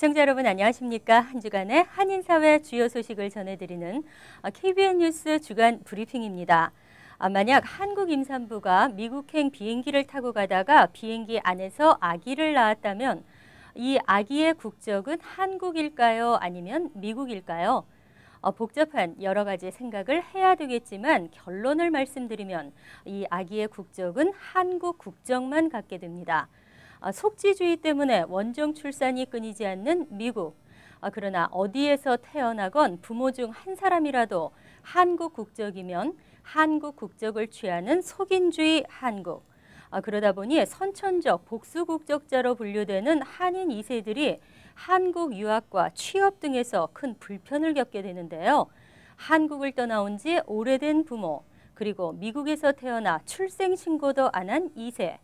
시청자 여러분 안녕하십니까? 한 주간의 한인사회 주요 소식을 전해드리는 KBN 뉴스 주간 브리핑입니다. 만약 한국 임산부가 미국행 비행기를 타고 가다가 비행기 안에서 아기를 낳았다면 이 아기의 국적은 한국일까요? 아니면 미국일까요? 복잡한 여러 가지 생각을 해야 되겠지만 결론을 말씀드리면 이 아기의 국적은 한국 국적만 갖게 됩니다. 속지주의 때문에 원정 출산이 끊이지 않는 미국. 그러나 어디에서 태어나건 부모 중 한 사람이라도 한국 국적이면 한국 국적을 취하는 속인주의 한국. 그러다 보니 선천적 복수 국적자로 분류되는 한인 2세들이 한국 유학과 취업 등에서 큰 불편을 겪게 되는데요. 한국을 떠나온 지 오래된 부모, 그리고 미국에서 태어나 출생신고도 안 한 2세.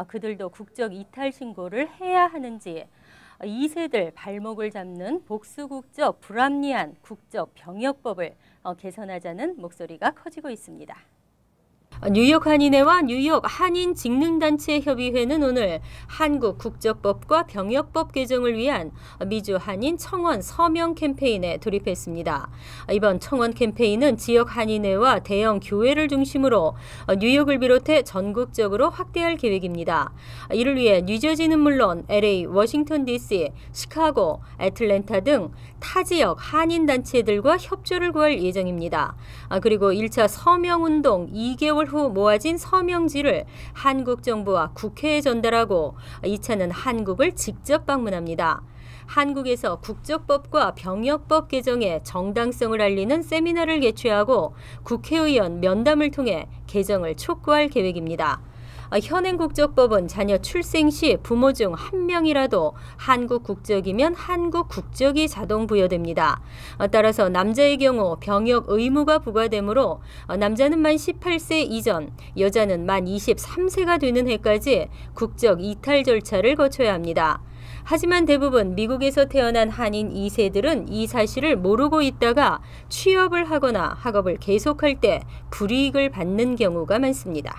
그들도 국적 이탈 신고를 해야 하는지 2세들 발목을 잡는 복수국적 불합리한 국적 병역법을 개선하자는 목소리가 커지고 있습니다. 뉴욕 한인회와 뉴욕 한인직능단체협의회는 오늘 한국 국적법과 병역법 개정을 위한 미주 한인 청원 서명 캠페인에 돌입했습니다. 이번 청원 캠페인은 지역 한인회와 대형 교회를 중심으로 뉴욕을 비롯해 전국적으로 확대할 계획입니다. 이를 위해 뉴저지는 물론 LA, 워싱턴 DC, 시카고, 애틀랜타 등 타 지역 한인단체들과 협조를 구할 예정입니다. 그리고 1차 서명운동 2개월 후 모아진 서명지를 한국 정부와 국회에 전달하고 2차는 한국을 직접 방문합니다. 한국에서 국적법과 병역법 개정의 정당성을 알리는 세미나를 개최하고 국회의원 면담을 통해 개정을 촉구할 계획입니다. 현행 국적법은 자녀 출생 시 부모 중 한 명이라도 한국 국적이면 한국 국적이 자동 부여됩니다. 따라서 남자의 경우 병역 의무가 부과되므로 남자는 만 18세 이전, 여자는 만 23세가 되는 해까지 국적 이탈 절차를 거쳐야 합니다. 하지만 대부분 미국에서 태어난 한인 2세들은 이 사실을 모르고 있다가 취업을 하거나 학업을 계속할 때 불이익을 받는 경우가 많습니다.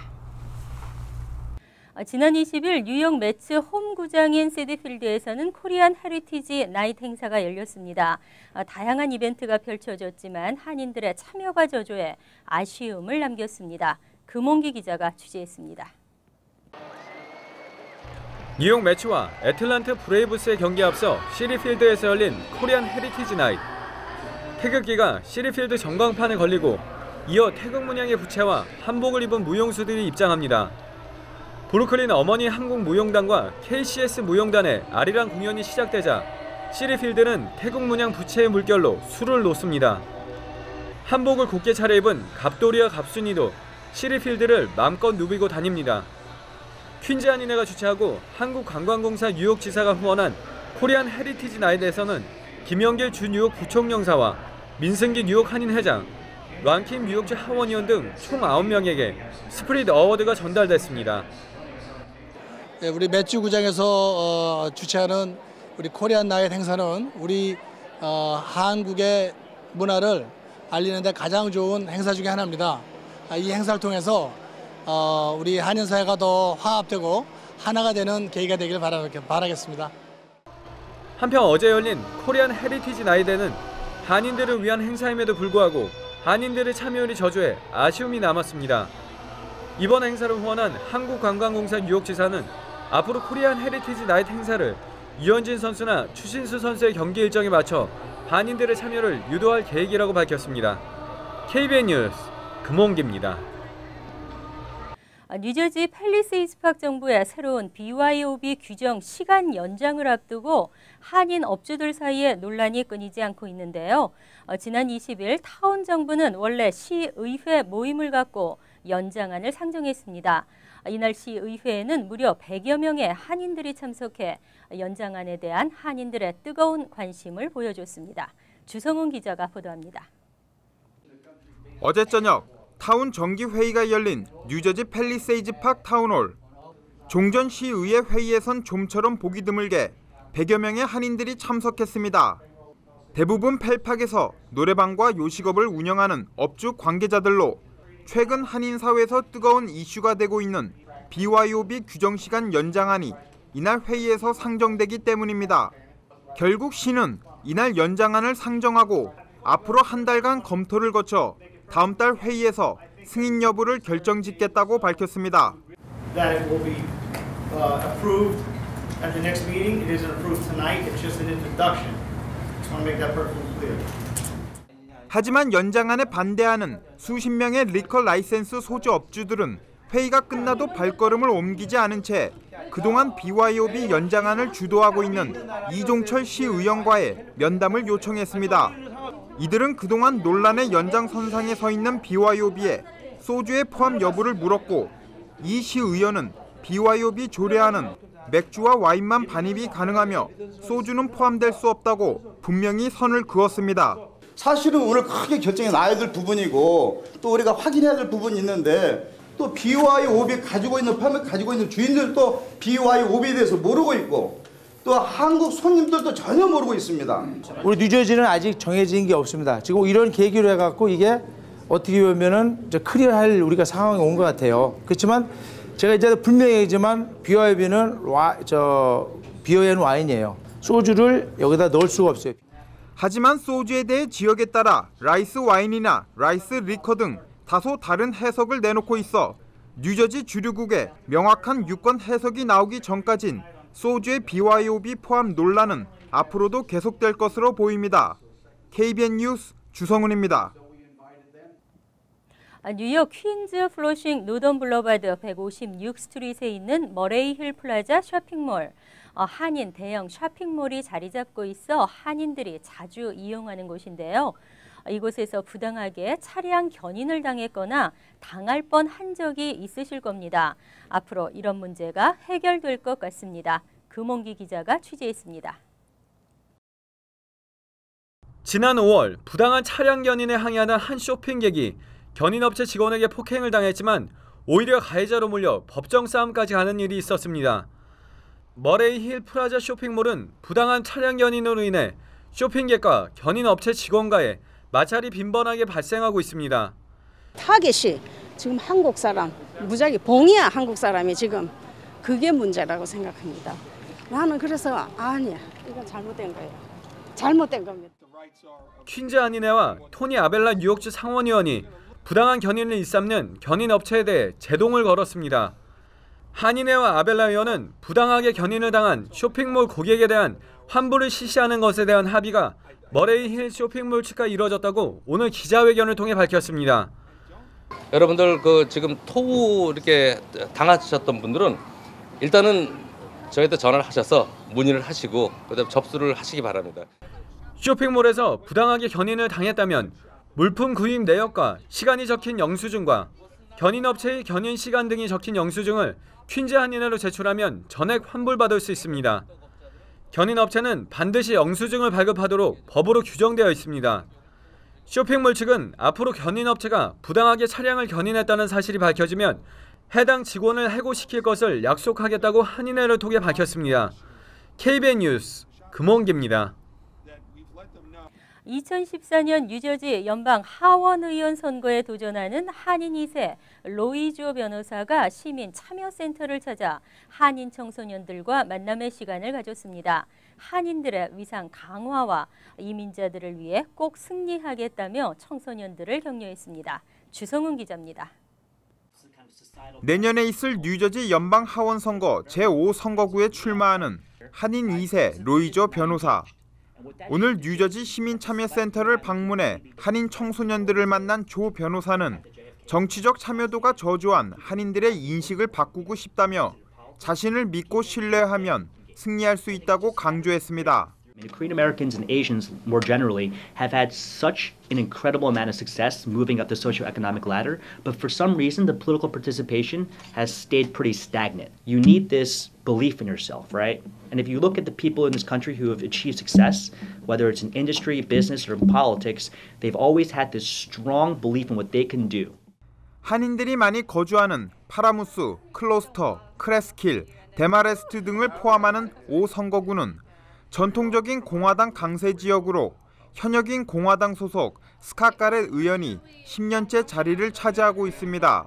지난 20일 뉴욕 매츠 홈구장인 시티필드에서는 코리안 헤리티지 나이트 행사가 열렸습니다. 다양한 이벤트가 펼쳐졌지만 한인들의 참여가 저조해 아쉬움을 남겼습니다. 금홍기 기자가 취재했습니다. 뉴욕 매츠와 애틀랜타 브레이브스의 경기에 앞서 시티필드에서 열린 코리안 헤리티지 나이트. 태극기가 시티필드 전광판에 걸리고 이어 태극 문양의 부채와 한복을 입은 무용수들이 입장합니다. 브루클린 어머니 한국무용단과 KCS 무용단의 아리랑 공연이 시작되자 시티필드는 태국 문양 부채의 물결로 술을 놓습니다. 한복을 곱게 차려입은 갑돌이와 갑순이도 시티필드를 마음껏 누비고 다닙니다. 퀸즈 한인회가 주최하고 한국관광공사 뉴욕지사가 후원한 코리안 헤리티지 나이트에서는 김영길 주 뉴욕 부총영사와 민승기 뉴욕 한인회장, 란킴 뉴욕주 하원의원 등 총 9명에게 스프릿 어워드가 전달됐습니다. 우리 매츠 구장에서 주최하는 우리 코리안 나이트 행사는 우리 한국의 문화를 알리는 데 가장 좋은 행사 중에 하나입니다. 이 행사를 통해서 우리 한인사회가 더 화합되고 하나가 되는 계기가 되길 바라겠습니다. 한편 어제 열린 코리안 헤리티지 나이트에는 한인들을 위한 행사임에도 불구하고 한인들의 참여율이 저조해 아쉬움이 남았습니다. 이번 행사를 후원한 한국관광공사 뉴욕지사는 앞으로 코리안 헤리티지 나이트 행사를 유현진 선수나 추신수 선수의 경기 일정에 맞춰 한인들의 참여를 유도할 계획이라고 밝혔습니다. KBN 뉴스 금홍기입니다. 뉴저지 팰리세이드 파크 정부의 새로운 BYOB 규정 시간 연장을 앞두고 한인 업주들 사이에 논란이 끊이지 않고 있는데요. 지난 20일 타운 정부는 원래 시의회 모임을 갖고 연장안을 상정했습니다. 이날 시의회에는 무려 100여 명의 한인들이 참석해 연장안에 대한 한인들의 뜨거운 관심을 보여줬습니다. 주성훈 기자가 보도합니다. 어제 저녁 타운 정기회의가 열린 뉴저지 팰리세이드 파크 타운홀. 종전시의회 회의에선 좀처럼 보기 드물게 100여 명의 한인들이 참석했습니다. 대부분 펠팍에서 노래방과 요식업을 운영하는 업주 관계자들로 최근 한인사회에서 뜨거운 이슈가 되고 있는 BYOB 규정시간 연장안이 이날 회의에서 상정되기 때문입니다. 결국 시는 이날 연장안을 상정하고 앞으로 한 달간 검토를 거쳐 다음 달 회의에서 승인 여부를 결정짓겠다고 밝혔습니다. That it will be approved at the next meeting. It isn't approved tonight. It's just an introduction. Just want to make that perfectly clear. 하지만 연장안에 반대하는 수십 명의 리커 라이센스 소주 업주들은 회의가 끝나도 발걸음을 옮기지 않은 채 그동안 BYOB 연장안을 주도하고 있는 이종철 시의원과의 면담을 요청했습니다. 이들은 그동안 논란의 연장선상에 서 있는 BYOB에 소주의 포함 여부를 물었고 이 시의원은 BYOB 조례안은 맥주와 와인만 반입이 가능하며 소주는 포함될 수 없다고 분명히 선을 그었습니다. 사실은 오늘 크게 결정이 나야 될 부분이고 또 우리가 확인해야 될 부분이 있는데 또 BYOB 가지고 있는 팜을 가지고 있는 주인들도 BYOB에 대해서 모르고 있고 또 한국 손님들도 전혀 모르고 있습니다. 우리 뉴저지는 아직 정해진 게 없습니다. 지금 이런 계기로 해갖고 이게 어떻게 보면은 클리어할 우리가 상황이 온 것 같아요. 그렇지만 제가 이제 분명히지만 BYOB는 비어 앤 와인이에요. 소주를 여기다 넣을 수가 없어요. 하지만 소주에 대해 지역에 따라 라이스 와인이나 라이스 리커 등 다소 다른 해석을 내놓고 있어 뉴저지 주류국의 명확한 유권 해석이 나오기 전까진 소주의 BYOB 포함 논란은 앞으로도 계속될 것으로 보입니다. KBN 뉴스 주성훈입니다. 뉴욕 퀸즈 플러싱 노던 블러바드 156스트리트에 있는 머레이 힐 플라자 쇼핑몰. 한인 대형 쇼핑몰이 자리 잡고 있어 한인들이 자주 이용하는 곳인데요. 이곳에서 부당하게 차량 견인을 당했거나 당할 뻔한 적이 있으실 겁니다. 앞으로 이런 문제가 해결될 것 같습니다. 금홍기 기자가 취재했습니다. 지난 5월 부당한 차량 견인에 항의하는 한 쇼핑객이 견인업체 직원에게 폭행을 당했지만 오히려 가해자로 몰려 법정 싸움까지 가는 일이 있었습니다. 머레이 힐 플라자 쇼핑몰은 부당한 차량 견인으로 인해 쇼핑객과 견인업체 직원과의 마찰이 빈번하게 발생하고 있습니다. 타겟이 지금 한국 사람, 무작위 봉이야 한국 사람이 지금 그게 문제라고 생각합니다. 나는 그래서 아니야, 이건 잘못된 거예요. 잘못된 겁니다. 퀸즈 한인회와 토니 아벨라 뉴욕주 상원의원이 부당한 견인을 일삼는 견인업체에 대해 제동을 걸었습니다. 한인회와 아벨라 의원은 부당하게 견인을 당한 쇼핑몰 고객에 대한 환불을 실시하는 것에 대한 합의가 머레이 힐 쇼핑몰 측과 이루어졌다고 오늘 기자회견을 통해 밝혔습니다. 여러분들 지금 토우 이렇게 당하셨던 분들은 일단은 저희한테 전화를 하셔서 문의를 하시고 그다음 접수를 하시기 바랍니다. 쇼핑몰에서 부당하게 견인을 당했다면 물품 구입 내역과 시간이 적힌 영수증과 견인업체의 견인 시간 등이 적힌 영수증을 퀸즈 한인회로 제출하면 전액 환불받을 수 있습니다. 견인업체는 반드시 영수증을 발급하도록 법으로 규정되어 있습니다. 쇼핑몰 측은 앞으로 견인업체가 부당하게 차량을 견인했다는 사실이 밝혀지면 해당 직원을 해고시킬 것을 약속하겠다고 한인회를 통해 밝혔습니다. KBN 뉴스 금홍기입니다. 2014년 뉴저지 연방 하원 의원 선거에 도전하는 한인 2세 로이조 변호사가 시민 참여센터를 찾아 한인 청소년들과 만남의 시간을 가졌습니다. 한인들의 위상 강화와 이민자들을 위해 꼭 승리하겠다며 청소년들을 격려했습니다. 주성훈 기자입니다. 내년에 있을 뉴저지 연방 하원 선거 제5선거구에 출마하는 한인 2세 로이조 변호사. 오늘 뉴저지 시민참여센터를 방문해 한인 청소년들을 만난 조 변호사는 정치적 참여도가 저조한 한인들의 인식을 바꾸고 싶다며 자신을 믿고 신뢰하면 승리할 수 있다고 강조했습니다. Korean Americans and Asians more generally have had such an incredible amount of success moving up the socioeconomic ladder, but for some reason the political participation has stayed pretty stagnant. You need this belief in yourself, right? And if you look at the people in this country who have achieved success, whether it's in industry, business, or in politics, they've always had this strong belief in what they can do. 한인들이 많이 거주하는 파라무스, 클로스터, 크레스킬, 데마레스트 등을 포함하는 5선거구는 전통적인 공화당 강세 지역으로 현역인 공화당 소속 스캇 가렛 의원이 10년째 자리를 차지하고 있습니다.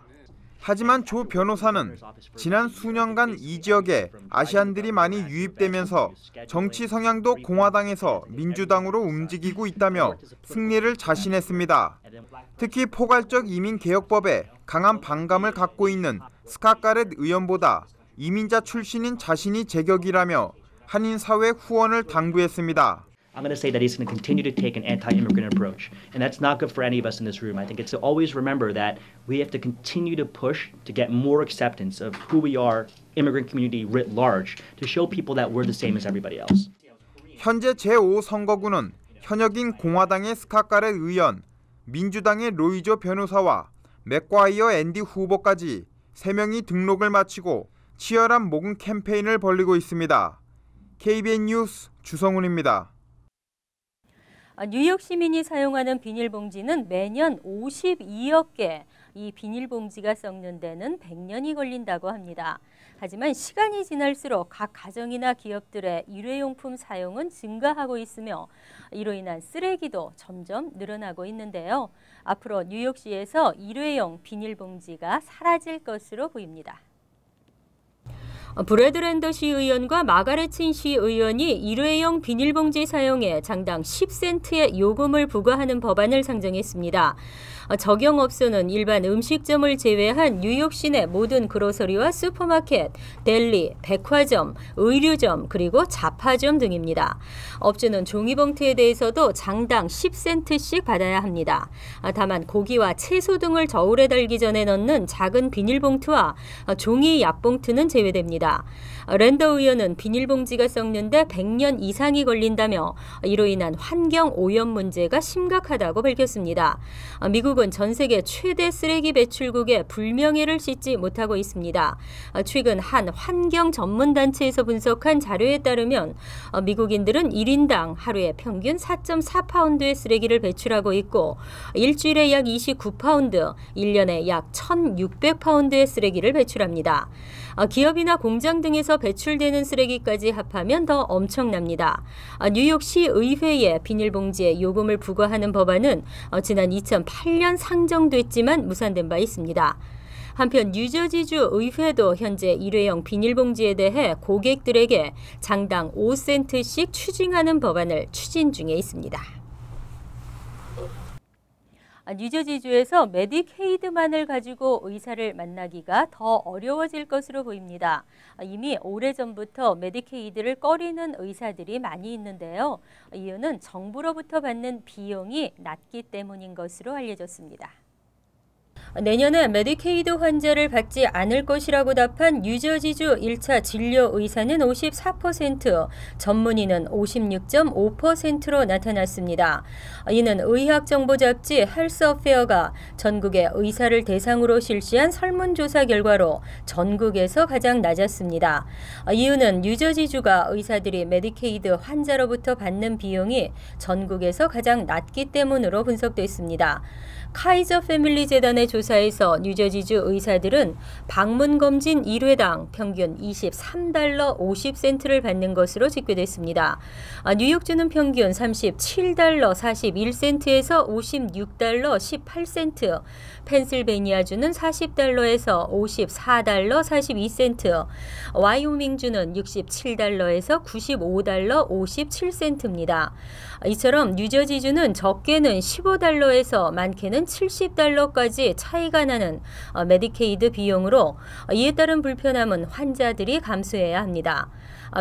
하지만 조 변호사는 지난 수년간 이 지역에 아시안들이 많이 유입되면서 정치 성향도 공화당에서 민주당으로 움직이고 있다며 승리를 자신했습니다. 특히 포괄적 이민개혁법에 강한 반감을 갖고 있는 스캇 가렛 의원보다 이민자 출신인 자신이 제격이라며 한인 사회 후원을 당부했습니다. I'm going to say that he's going to continue to take an anti-immigrant approach. And that's not good for any of us in this room. I think it's to always remember that we have to continue to push to get more acceptance of who we are, immigrant community writ large, to show people that we're the same as everybody else. 현재 제5선거구는 현역인 공화당의 스캇 가렛 의원, 민주당의 로이조 변호사와 맥과이어 앤디 후보까지 3명이 등록을 마치고 치열한 모금 캠페인을 벌이고 있습니다. KBN 뉴스 주성훈입니다. 뉴욕 시민이 사용하는 비닐봉지는 매년 52억 개, 이 비닐봉지가 썩는 데는 100년이 걸린다고 합니다. 하지만 시간이 지날수록 각 가정이나 기업들의 일회용품 사용은 증가하고 있으며 이로 인한 쓰레기도 점점 늘어나고 있는데요. 앞으로 뉴욕시에서 일회용 비닐봉지가 사라질 것으로 보입니다. 브래드 랜더 시의원과 마가렛 친 시의원이 일회용 비닐봉지 사용에 장당 10센트의 요금을 부과하는 법안을 상정했습니다. 적용업소는 일반 음식점을 제외한 뉴욕 시내 모든 그로서리와 슈퍼마켓, 델리, 백화점, 의류점 그리고 잡화점 등입니다. 업주는 종이봉투에 대해서도 장당 10센트씩 받아야 합니다. 다만 고기와 채소 등을 저울에 달기 전에 넣는 작은 비닐봉투와 종이 약봉투는 제외됩니다. 랜더 의원은 비닐봉지가 썩는데 100년 이상이 걸린다며 이로 인한 환경 오염 문제가 심각하다고 밝혔습니다. 미국은 전 세계 최대 쓰레기 배출국에 불명예를 씻지 못하고 있습니다. 최근 한 환경 전문 단체에서 분석한 자료에 따르면 미국인들은 1인당 하루에 평균 4.4파운드의 쓰레기를 배출하고 있고 일주일에 약 29파운드, 1년에 약 1,600파운드의 쓰레기를 배출합니다. 기업이나 공장 등에서 배출되는 쓰레기까지 합하면 더 엄청납니다. 뉴욕시 의회에 비닐봉지에 요금을 부과하는 법안은 지난 2008년 상정됐지만 무산된 바 있습니다. 한편 뉴저지주 의회도 현재 일회용 비닐봉지에 대해 고객들에게 장당 5센트씩 추징하는 법안을 추진 중에 있습니다. 뉴저지주에서 메디케이드만을 가지고 의사를 만나기가 더 어려워질 것으로 보입니다. 이미 오래전부터 메디케이드를 꺼리는 의사들이 많이 있는데요. 이유는 정부로부터 받는 비용이 낮기 때문인 것으로 알려졌습니다. 내년에 메디케이드 환자를 받지 않을 것이라고 답한 뉴저지주 1차 진료 의사는 54%, 전문의는 56.5%로 나타났습니다. 이는 의학정보 잡지 헬스 어페어가 전국의 의사를 대상으로 실시한 설문조사 결과로 전국에서 가장 낮았습니다. 이유는 뉴저지주가 의사들이 메디케이드 환자로부터 받는 비용이 전국에서 가장 낮기 때문으로 분석됐습니다. 카이저 패밀리 재단의 조사에서 뉴저지주 의사들은 방문 검진 1회당 평균 23달러 50센트를 받는 것으로 집계됐습니다. 뉴욕주는 평균 37달러 41센트에서 56달러 18센트, 펜실베니아주는 40달러에서 54달러 42센트, 와이오밍주는 67달러에서 95달러 57센트입니다. 이처럼 뉴저지주는 적게는 15달러에서 많게는 70달러까지 차이가 나는 메디케이드 비용으로 이에 따른 불편함은 환자들이 감수해야 합니다.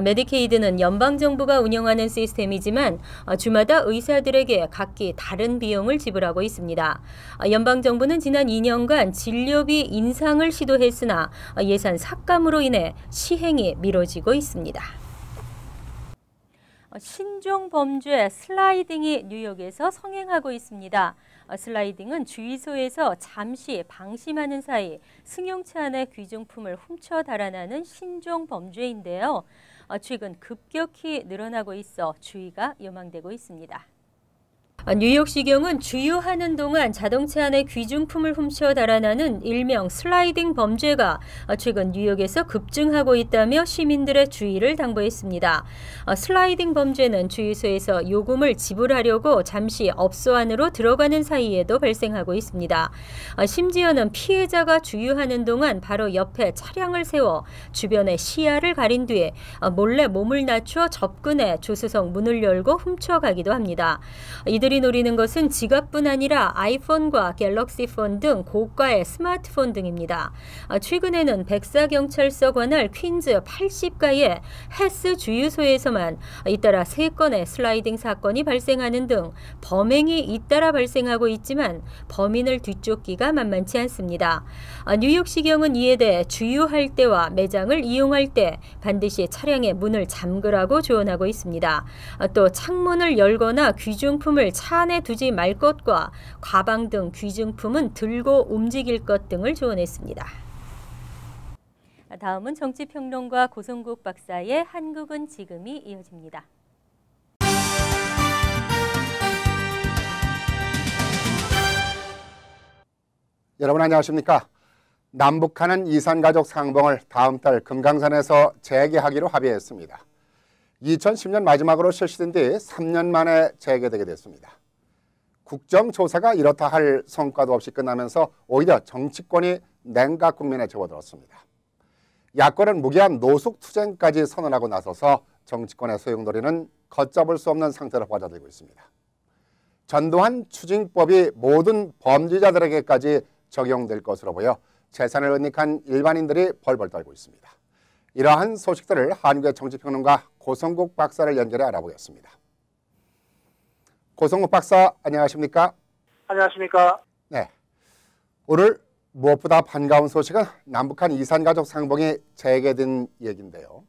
메디케이드는 연방정부가 운영하는 시스템이지만 주마다 의사들에게 각기 다른 비용을 지불하고 있습니다. 연방정부는 지난 2년간 진료비 인상을 시도했으나 예산 삭감으로 인해 시행이 미뤄지고 있습니다. 신종 범죄 슬라이딩이 뉴욕에서 성행하고 있습니다. 슬라이딩은 주유소에서 잠시 방심하는 사이 승용차 안의 귀중품을 훔쳐 달아나는 신종 범죄인데요. 최근 급격히 늘어나고 있어 주의가 요망되고 있습니다. 뉴욕시경은 주유하는 동안 자동차 안에 귀중품을 훔쳐 달아나는 일명 슬라이딩 범죄가 최근 뉴욕에서 급증하고 있다며 시민들의 주의를 당부했습니다. 슬라이딩 범죄는 주유소에서 요금을 지불하려고 잠시 업소 안으로 들어가는 사이에도 발생하고 있습니다. 심지어는 피해자가 주유하는 동안 바로 옆에 차량을 세워 주변의 시야를 가린 뒤에 몰래 몸을 낮춰 접근해 조수석 문을 열고 훔쳐가기도 합니다. 이들이 노리는 것은 지갑뿐 아니라 아이폰과 갤럭시폰 등 고가의 스마트폰 등입니다. 최근에는 백사경찰서 관할 퀸즈 80가의 헬스 주유소에서만 잇따라 3건의 슬라이딩 사건이 발생하는 등 범행이 잇따라 발생하고 있지만 범인을 뒤쫓기가 만만치 않습니다. 뉴욕시경은 이에 대해 주유할 때와 매장을 이용할 때 반드시 차량의 문을 잠그라고 조언하고 있습니다. 또 창문을 열거나 귀중품을 차 안에 두지 말 것과 가방 등 귀중품은 들고 움직일 것 등을 조언했습니다. 다음은 정치평론가 고성국 박사의 한국은 지금이 이어집니다. 여러분 안녕하십니까? 남북한은 이산가족 상봉을 다음 달 금강산에서 재개하기로 합의했습니다. 2010년 마지막으로 실시된 뒤 3년 만에 재개되게 됐습니다. 국정조사가 이렇다 할 성과도 없이 끝나면서 오히려 정치권이 냉각 국면에 접어들었습니다. 야권은 무기한 노숙투쟁까지 선언하고 나서서 정치권의 소용돌이는 걷잡을 수 없는 상태로 빠져들고 있습니다. 전두환 추징법이 모든 범죄자들에게까지 적용될 것으로 보여 재산을 은닉한 일반인들이 벌벌 떨고 있습니다. 이러한 소식들을 한국의 정치평론가 고성국 박사를 연결해 알아보겠습니다. 고성국 박사 안녕하십니까? 안녕하십니까? 네. 오늘 무엇보다 반가운 소식은 남북한 이산가족 상봉이 재개된 얘기인데요.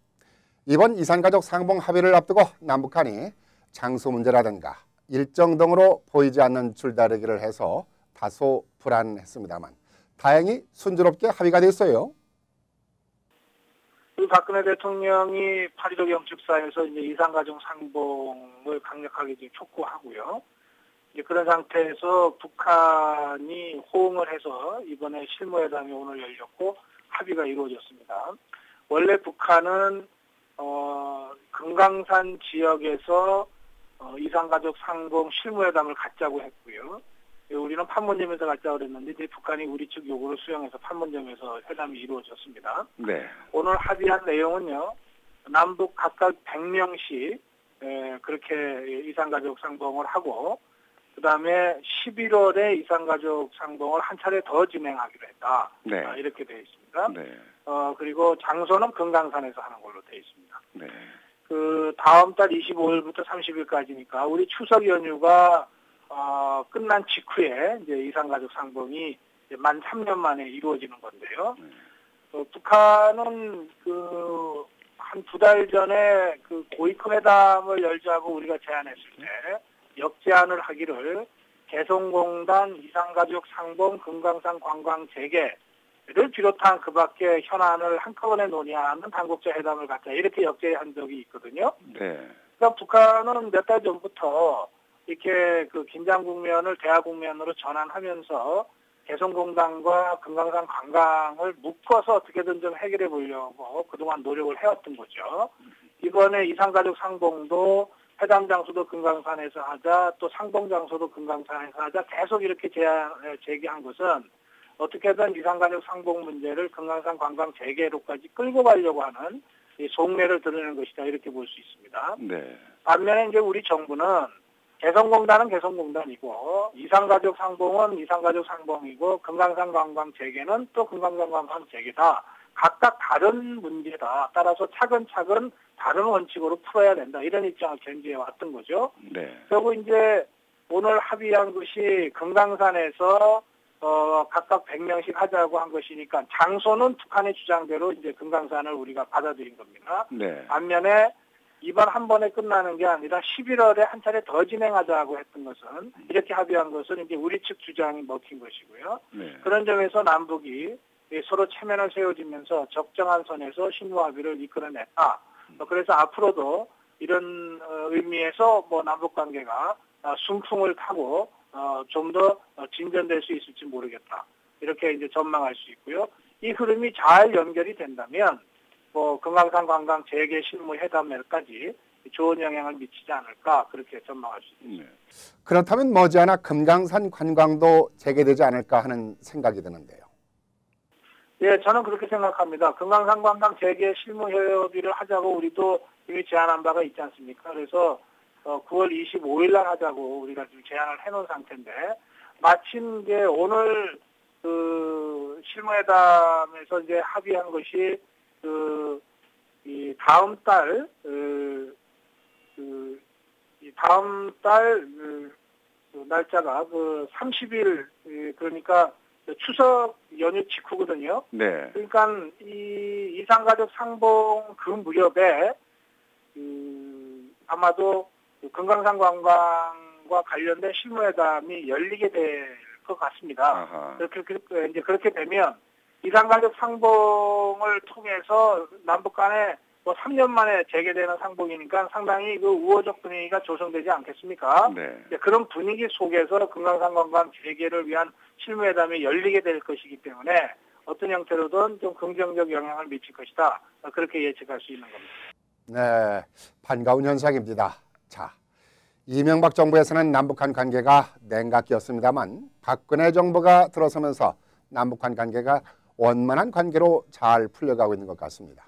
이번 이산가족 상봉 합의를 앞두고 남북한이 장소 문제라든가 일정 등으로 보이지 않는 줄다리기를 해서 다소 불안했습니다만 다행히 순조롭게 합의가 됐어요. 박근혜 대통령이 8.15 경축사에서 이제 이산가족 상봉을 강력하게 지금 촉구하고요. 이제 그런 상태에서 북한이 호응을 해서 이번에 실무회담이 오늘 열렸고 합의가 이루어졌습니다. 원래 북한은 금강산 지역에서 이산가족 상봉 실무회담을 갖자고 했고요. 우리는 판문점에서 갖자고 그랬는데 이제 북한이 우리 측 요구를 수용해서 판문점에서 회담이 이루어졌습니다. 네. 오늘 합의한 내용은요. 남북 각각 100명씩 그렇게 이산가족 상봉을 하고 그다음에 11월에 이산가족 상봉을 한 차례 더 진행하기로 했다. 네. 이렇게 되어 있습니다. 네. 그리고 장소는 금강산에서 하는 걸로 되어 있습니다. 네. 그 다음 달 25일부터 30일까지니까 우리 추석 연휴가 끝난 직후에 이제 이산가족 상봉이 이제 만 3년 만에 이루어지는 건데요. 북한은 한 2달 전에 그 고위급 회담을 열자고 우리가 제안했을 때 역제안을 하기를 개성공단 이산가족 상봉 금강산 관광 재개를 비롯한 그 밖에 현안을 한꺼번에 논의하는 당국자 회담을 갖자 이렇게 역제한 적이 있거든요. 네. 그러니까 북한은 몇 달 전부터 이렇게 그 긴장 국면을 대화 국면으로 전환하면서 개성공단과 금강산 관광을 묶어서 어떻게든 좀 해결해 보려고 그동안 노력을 해왔던 거죠. 이번에 이산가족 상봉도 회담 장소도 금강산에서 하자, 또 상봉 장소도 금강산에서 하자 계속 이렇게 제기한 것은 어떻게든 이산가족 상봉 문제를 금강산 관광 재개로까지 끌고 가려고 하는 이 속내를 드러내는 것이다 이렇게 볼 수 있습니다. 네. 반면에 이제 우리 정부는 개성공단은 개성공단이고 이산가족 상봉은 이산가족 상봉이고 금강산 관광 재개는 또 금강산 관광 재개다. 각각 다른 문제다. 따라서 차근차근 다른 원칙으로 풀어야 된다. 이런 입장을 견지해 왔던 거죠. 네. 그리고 이제 오늘 합의한 것이 금강산에서 각각 100명씩 하자고 한 것이니까 장소는 북한의 주장대로 이제 금강산을 우리가 받아들인 겁니다. 네. 반면에 이번 한 번에 끝나는 게 아니라 11월에 한 차례 더 진행하자고 했던 것은 이렇게 합의한 것은 이제 우리 측 주장이 먹힌 것이고요. 네. 그런 점에서 남북이 서로 체면을 세워지면서 적정한 선에서 신무 합의를 이끌어냈다. 그래서 앞으로도 이런 의미에서 뭐 남북 관계가 순풍을 타고 좀 더 진전될 수 있을지 모르겠다. 이렇게 이제 전망할 수 있고요. 이 흐름이 잘 연결이 된다면 금강산 관광 재개 실무 회담에까지 좋은 영향을 미치지 않을까 그렇게 전망할 수 있습니다. 그렇다면 머지않아 금강산 관광도 재개되지 않을까 하는 생각이 드는데요. 예, 저는 그렇게 생각합니다. 금강산 관광 재개 실무 협의를 하자고 우리도 이미 제안한 바가 있지 않습니까? 그래서 9월 25일 날 하자고 우리가 지금 제안을 해놓은 상태인데 마침 이제 오늘 실무회담에서 이제 합의한 것이 이 다음 달 날짜가 30일 그러니까 추석 연휴 직후거든요. 네. 그러니까 이 이산가족 상봉 그 무렵에 아마도 금강산 관광과 관련된 실무회담이 열리게 될 것 같습니다. 그렇게 되면 이산가족 상봉을 통해서 남북 간에 3년 만에 재개되는 상봉이니까 상당히 우호적 분위기가 조성되지 않겠습니까? 네. 그런 분위기 속에서 금강산 관광 재개를 위한 실무회담이 열리게 될 것이기 때문에 어떤 형태로든 좀 긍정적 영향을 미칠 것이다. 그렇게 예측할 수 있는 겁니다. 네, 반가운 현상입니다. 자, 이명박 정부에서는 남북한 관계가 냉각기였습니다만 박근혜 정부가 들어서면서 남북한 관계가 원만한 관계로 잘 풀려가고 있는 것 같습니다.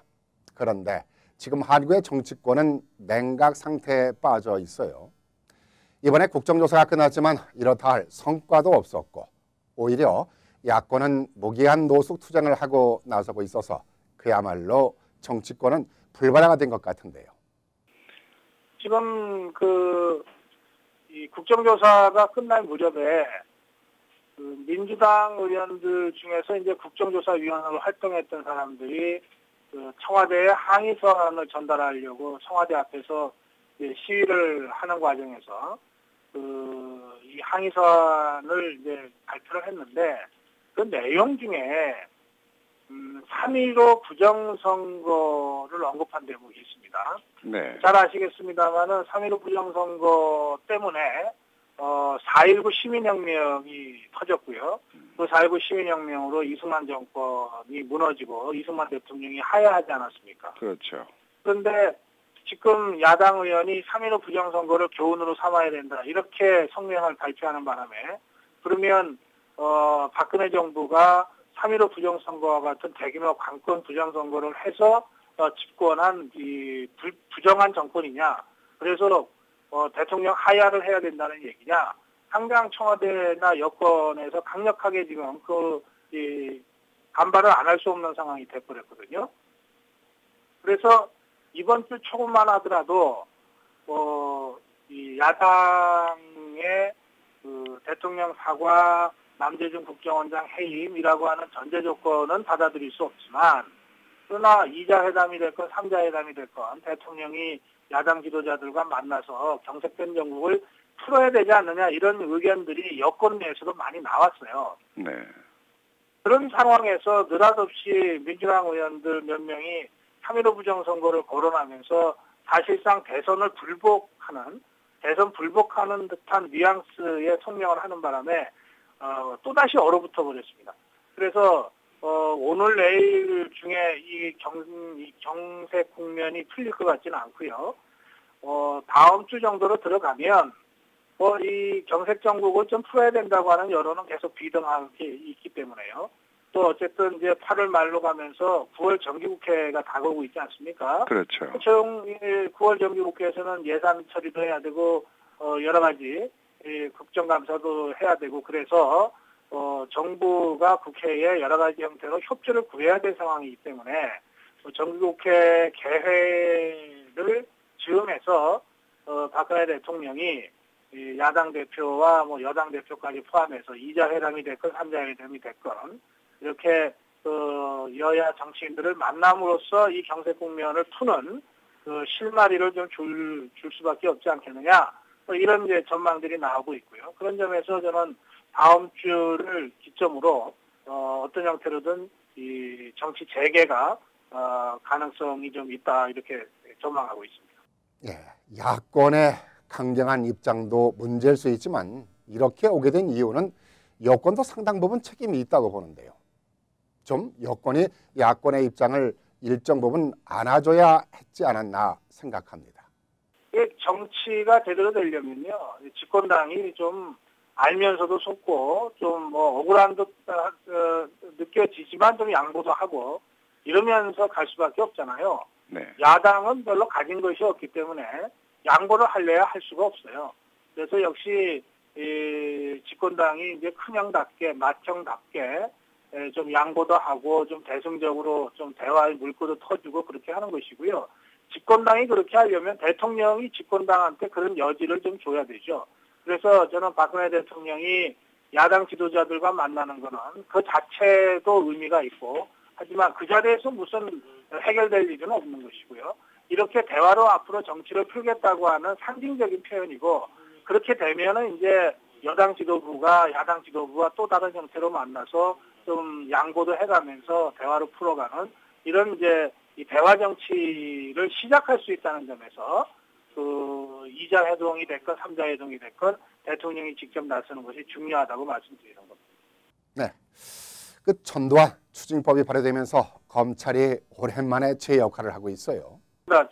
그런데 지금 한국의 정치권은 냉각 상태에 빠져 있어요. 이번에 국정조사가 끝났지만 이렇다 할 성과도 없었고 오히려 야권은 무기한 노숙 투쟁을 하고 나서고 있어서 그야말로 정치권은 불바다가 된 것 같은데요. 지금 이 국정조사가 끝날 무렵에 민주당 의원들 중에서 이제 국정조사위원으로 활동했던 사람들이 청와대에 항의서안을 전달하려고 청와대 앞에서 시위를 하는 과정에서 이 항의서안을 이제 발표를 했는데 그 내용 중에 3.15 부정선거를 언급한 대목이 있습니다. 네. 잘 아시겠습니다만은 3.15 부정선거 때문에 4.19 시민혁명이 터졌고요. 그 4.19 시민혁명으로 이승만 정권이 무너지고 이승만 대통령이 하야하지 않았습니까? 그렇죠. 그런데 지금 야당 의원이 3.15 부정선거를 교훈으로 삼아야 된다. 이렇게 성명을 발표하는 바람에 그러면 박근혜 정부가 3.15 부정선거와 같은 대규모 관권 부정선거를 해서 집권한 이 부정한 정권이냐. 그래서 대통령 하야를 해야 된다는 얘기냐. 당장 청와대나 여권에서 강력하게 지금 반발을 안 할 수 없는 상황이 돼버렸거든요. 그래서 이번 주 초급만 하더라도 이 야당의 대통령 사과, 남재준 국정원장 해임이라고 하는 전제 조건은 받아들일 수 없지만 그러나 2자 회담이 됐건 3자 회담이 됐건 대통령이 야당 지도자들과 만나서 경색된 정국을 풀어야 되지 않느냐 이런 의견들이 여권 내에서도 많이 나왔어요. 네. 그런 상황에서 느닷없이 민주당 의원들 몇 명이 3.15 부정선거를 거론하면서 사실상 대선 불복하는 듯한 뉘앙스의 성명을 하는 바람에 또다시 얼어붙어 버렸습니다. 그래서 오늘 내일 중에 이 경색 국면이 풀릴 것 같지는 않고요. 다음 주 정도로 들어가면 이 경색 정국을 좀 풀어야 된다고 하는 여론은 계속 비등하게 있기 때문에요. 또 어쨌든 이제 8월 말로 가면서 9월 정기국회가 다가오고 있지 않습니까? 그렇죠. 9월 정기국회에서는 예산 처리도 해야 되고 여러 가지 국정감사도 해야 되고 그래서 정부가 국회에 여러 가지 형태로 협조를 구해야 될 상황이기 때문에 정기국회 개회를 즈음해서 박근혜 대통령이 야당 대표와 여당 대표까지 포함해서 2자 회담이 됐건 3자 회담이 됐건 이렇게 여야 정치인들을 만남으로써 이 경색 국면을 푸는 실마리를 좀 줄 수밖에 없지 않겠느냐 이런 이제 전망들이 나오고 있고요. 그런 점에서 저는 다음 주를 기점으로 어떤 형태로든 이 정치 재개가 가능성이 좀 있다 이렇게 전망하고 있습니다. 예, 야권의 강경한 입장도 문제일 수 있지만 이렇게 오게 된 이유는 여권도 상당 부분 책임이 있다고 보는데요. 좀 여권이 야권의 입장을 일정 부분 안아줘야 했지 않았나 생각합니다. 정치가 제대로 되려면요, 집권당이 좀 알면서도 속고 좀 뭐 억울한 듯 느껴지지만 좀 양보도 하고 이러면서 갈 수밖에 없잖아요. 네. 야당은 별로 가진 것이 없기 때문에 양보를 하려야 할 수가 없어요. 그래서 역시 이 집권당이 이제 큰형답게 맏형답게 좀 양보도 하고 좀 대승적으로 좀 대화의 물꼬도 터주고 그렇게 하는 것이고요. 집권당이 그렇게 하려면 대통령이 집권당한테 그런 여지를 좀 줘야 되죠. 그래서 저는 박근혜 대통령이 야당 지도자들과 만나는 거는 그 자체도 의미가 있고, 하지만 그 자리에서 무슨 해결될 일은 없는 것이고요. 이렇게 대화로 앞으로 정치를 풀겠다고 하는 상징적인 표현이고, 그렇게 되면은 이제 여당 지도부가 야당 지도부와 또 다른 형태로 만나서 좀 양보도 해가면서 대화로 풀어가는 이런 이제 이 대화 정치를 시작할 수 있다는 점에서 그 2자 회동이 됐건 3자 회동이 됐건 대통령이 직접 나서는 것이 중요하다고 말씀드리는 겁니다. 네, 그 전두환 추징법이 발효되면서 검찰이 오랜만에 제 역할을 하고 있어요.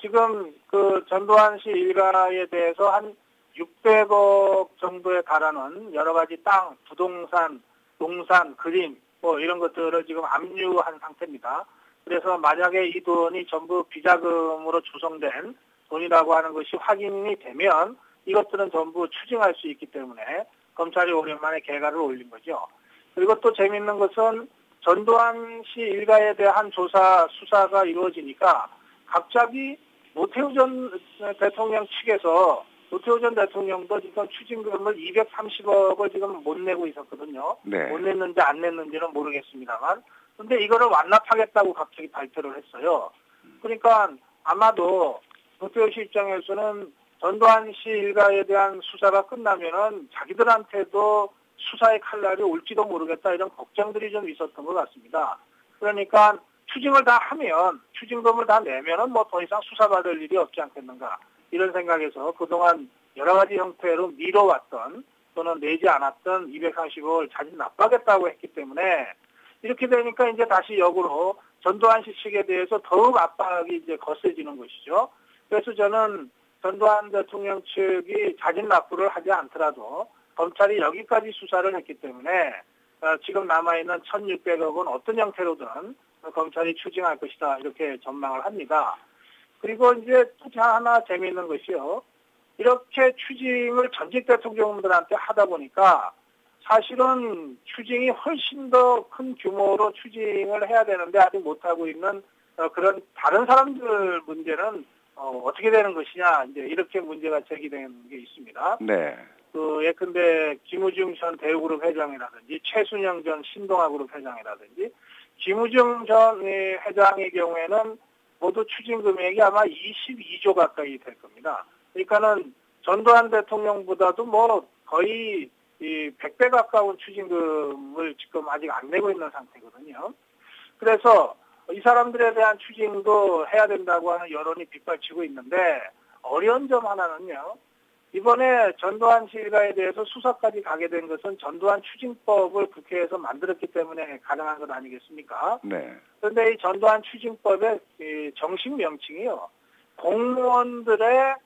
지금 그 전두환 씨 일가에 대해서 한 600억 정도에 달하는 여러 가지 땅, 부동산, 농산, 그림 뭐 이런 것들을 지금 압류한 상태입니다. 그래서 만약에 이 돈이 전부 비자금으로 조성된 돈이라고 하는 것이 확인이 되면 이것들은 전부 추징할 수 있기 때문에 검찰이 오랜만에 개가를 올린 거죠. 그리고 또 재미있는 것은 전두환 씨 일가에 대한 수사가 이루어지니까 갑자기 노태우 전 대통령 측에서 노태우 전 대통령도 지금 추징금을 230억을 지금 못 내고 있었거든요. 네. 못 냈는지 안 냈는지는 모르겠습니다만. 근데 이거를 완납하겠다고 갑자기 발표를 했어요. 그러니까 아마도 노태우 씨 입장에서는 전두환 씨 일가에 대한 수사가 끝나면은 자기들한테도 수사의 칼날이 올지도 모르겠다 이런 걱정들이 좀 있었던 것 같습니다. 그러니까 추징을 다 하면 추징금을 다 내면은 뭐 더 이상 수사받을 일이 없지 않겠는가 이런 생각에서 그동안 여러 가지 형태로 미뤄왔던 또는 내지 않았던 230억을 자진 납부하겠다고 했기 때문에 이렇게 되니까 이제 다시 역으로 전두환 씨 측에 대해서 더욱 압박이 이제 거세지는 것이죠. 그래서 저는 전두환 대통령 측이 자진 납부를 하지 않더라도 검찰이 여기까지 수사를 했기 때문에 지금 남아있는 1,600억은 어떤 형태로든 검찰이 추징할 것이다 이렇게 전망을 합니다. 그리고 이제 또 하나 재미있는 것이요. 이렇게 추징을 전직 대통령들한테 하다 보니까 사실은 추징이 훨씬 더 큰 규모로 추징을 해야 되는데 아직 못하고 있는 그런 다른 사람들 문제는 어떻게 되는 것이냐 이제 이렇게 문제가 제기되는 게 있습니다. 네. 예컨대 김우중 전 대우그룹 회장이라든지 최순영 전 신동아그룹 회장이라든지 김우중 전 회장의 경우에는 모두 추징 금액이 아마 22조 가까이 될 겁니다. 그러니까는 전두환 대통령보다도 뭐 거의 100배 가까운 추징금을 지금 아직 안 내고 있는 상태거든요. 그래서 이 사람들에 대한 추징도 해야 된다고 하는 여론이 빗발치고 있는데 어려운 점 하나는요. 이번에 전두환 씨 일가에 대해서 수사까지 가게 된 것은 전두환 추징법을 국회에서 만들었기 때문에 가능한 것 아니겠습니까? 네. 그런데 이 전두환 추징법의 정식 명칭이요. 공무원들의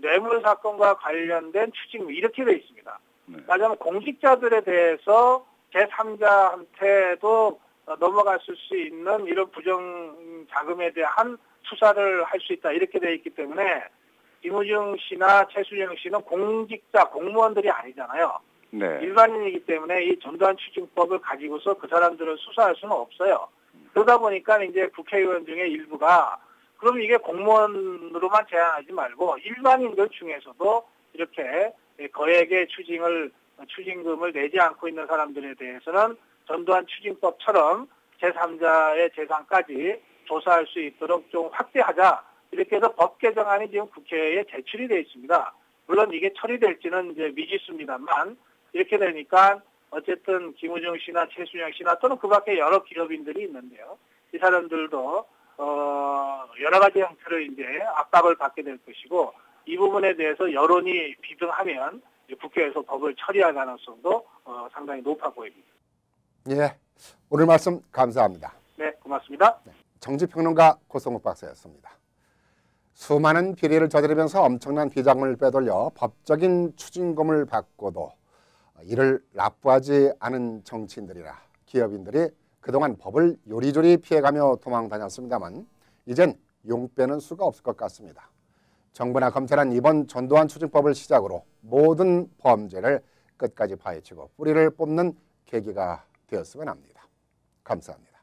뇌물 사건과 관련된 추징 이렇게 되어 있습니다. 말하자면 공직자들에 대해서 제3자한테도 넘어갔을 수 있는 이런 부정 자금에 대한 수사를 할 수 있다 이렇게 되어 있기 때문에 김우중 씨나 최순영 씨는 공직자 공무원들이 아니잖아요. 네. 일반인이기 때문에 이 전두환 추징법을 가지고서 그 사람들을 수사할 수는 없어요. 그러다 보니까 이제 국회의원 중에 일부가 그럼 이게 공무원으로만 제한하지 말고 일반인들 중에서도 이렇게 거액의 추징금을 내지 않고 있는 사람들에 대해서는 전두환 추징법처럼 제3자의 재산까지 조사할 수 있도록 좀 확대하자. 이렇게 해서 법 개정안이 지금 국회에 제출이 되어 있습니다. 물론 이게 처리될지는 이제 미지수입니다만 이렇게 되니까 어쨌든 김우중 씨나 최순영 씨나 또는 그 밖에 여러 기업인들이 있는데요. 이 사람들도 여러 가지 형태로 이제 압박을 받게 될 것이고 이 부분에 대해서 여론이 비등하면 국회에서 법을 처리할 가능성도 상당히 높아 보입니다. 예, 오늘 말씀 감사합니다. 네, 고맙습니다. 정치평론가 고성욱 박사였습니다. 수많은 비리를 저지르면서 엄청난 비자금을 빼돌려 법적인 추징금을 받고도 이를 납부하지 않은 정치인들이라 기업인들이 그동안 법을 요리조리 피해가며 도망 다녔습니다만 이젠 용 빼는 수가 없을 것 같습니다. 정부나 검찰은 이번 전두환 추징법을 시작으로 모든 범죄를 끝까지 파헤치고 뿌리를 뽑는 계기가 되었으면 합니다. 감사합니다.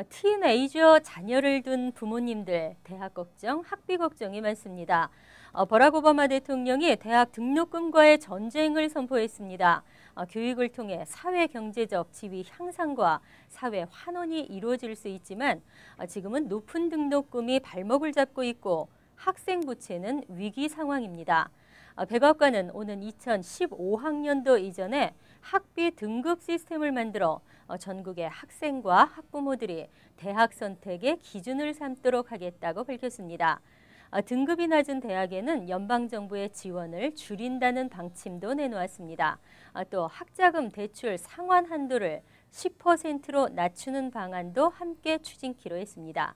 티네이저 자녀를 둔 부모님들 대학 걱정, 학비 걱정이 많습니다. 버락 오바마 대통령이 대학 등록금과의 전쟁을 선포했습니다. 교육을 통해 사회 경제적 지위 향상과 사회 환원이 이루어질 수 있지만 지금은 높은 등록금이 발목을 잡고 있고 학생 부채는 위기 상황입니다. 백악관은 오는 2015학년도 이전에 학비 등급 시스템을 만들어 전국의 학생과 학부모들이 대학 선택의 기준을 삼도록 하겠다고 밝혔습니다. 등급이 낮은 대학에는 연방정부의 지원을 줄인다는 방침도 내놓았습니다. 또 학자금 대출 상환 한도를 10%로 낮추는 방안도 함께 추진키로 했습니다.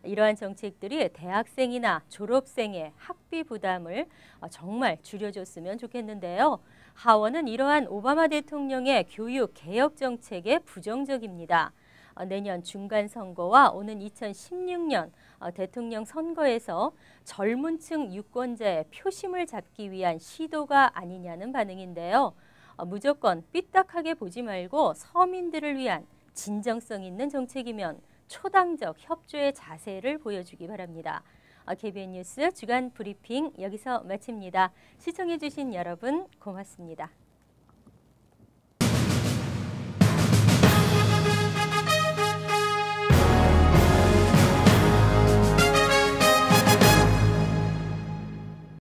이러한 정책들이 대학생이나 졸업생의 학비 부담을 정말 줄여줬으면 좋겠는데요. 하원은 이러한 오바마 대통령의 교육 개혁 정책에 부정적입니다. 내년 중간 선거와 오는 2016년 대통령 선거에서 젊은 층 유권자의 표심을 잡기 위한 시도가 아니냐는 반응인데요. 무조건 삐딱하게 보지 말고 서민들을 위한 진정성 있는 정책이면 초당적 협조의 자세를 보여주기 바랍니다. KBN 뉴스 주간 브리핑 여기서 마칩니다. 시청해 주신 여러분 고맙습니다.